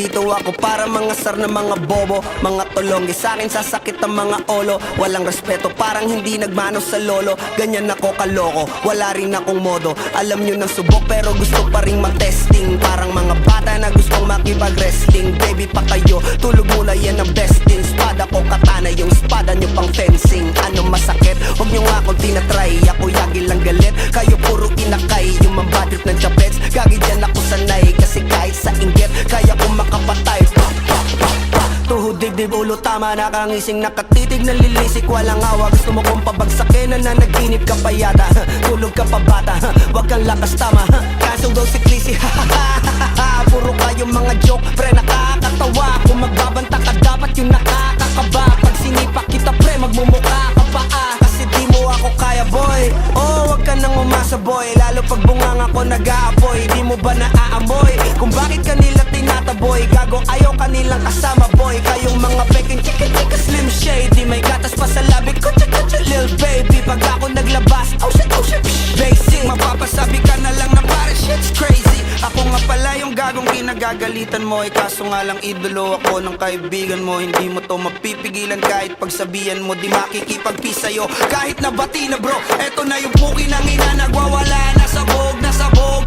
nandito ako para mga sar na mga bobo, mga tulonggi. Sa'kin sasakit ang mga olo, walang respeto, parang hindi nagmano sa lolo. Ganyan ako kaloko, wala rin akong modo. Alam nyo ng subok pero gusto pa rin mag-testing. Parang mga bata na gustong makipag-wrestling. Baby pa kayo, tulog muna yan ang besting. Spada ko katana, yung spada nyo pang fencing. Ano masakit? Huwag nyo nga akong tinatry. Ako yagi lang galit, kayo puro inakay. Yung mambatrip ng chapets, gagi dyan ako sanay. Kasi kahit sa inggit, kaya kong makapatay. Tuhod, dibdib, ulo, tama, nakangising, nakatitig, nalilisik, walang awa. Gusto mo kong pabagsakin, nananaginip ka pa yata. Tulog ka pa bata, wag kang lakas tama. Kaso daw si Clissy, puro kayong mga joke, pre, nakakatawa. Kung magbabanta ka, dapat yung nakakakaba. Pag sinipak kita, pre, magmumukha ka pa kasi di mo ako kaya, boy. Oh, wag ka nang umasa, boy. Lalo pag bunganga ko nag-aapoy. Di mo ba naaamoy kung bakit kanila tinataboy? Gago, ayaw kanilang kasama, boy. Kayong mga peking chika-chika slim shady, may gatas pa sa labi ko, chika-chika lil baby. Pag ako naglabas, oh shit, basic. Mapapasabi ka na lang na pare, shit's crazy. Ako nga pala yung gagong kinagagalitan mo. Kaso nga lang idolo ako ng kaibigan mo. Hindi mo to mapipigilan kahit pagsabihan mo. Di makikipagpis sa'yo kahit nabati na bro. Eto na yung puki ng ina, nagwawala na sabog,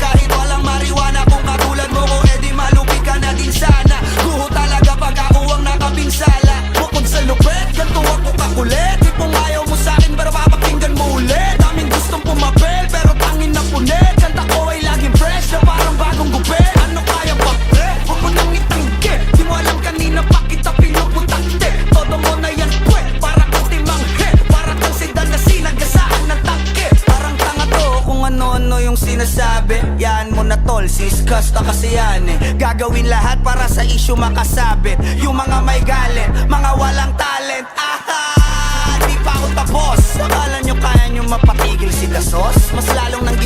kahit walang marijuana. Kung katulad mo ko, edi malupi ka na din sana. Guho talaga pag ako ang nakapinsala. Bukod sa lupet, ganito ako kakulit. Tipong ayaw mo sa'kin pero papakinggan mo ulit. Daming gustong pumapel pero tangin na punit. Kanta ko ay laging fresh na parang bagong gupit. Ano kaya ba pre? Huwag mo nang itanggi. Di mo alam kanina pa kita pinuputakte. Todo mo na yan pwe, para kang timang head. Para kang sedan na sinagasaan ng tangke. Parang tanga to kung ano-ano yung sinasabi. Yan mo na tol, siskas na kasi yan eh. Gagawin lahat para sa issue makasabit. Yung mga may galit, mga walang talent. Di pa ako tapos. Akala nyo kaya nyo mapatigil si Dasos? Mas lalong nang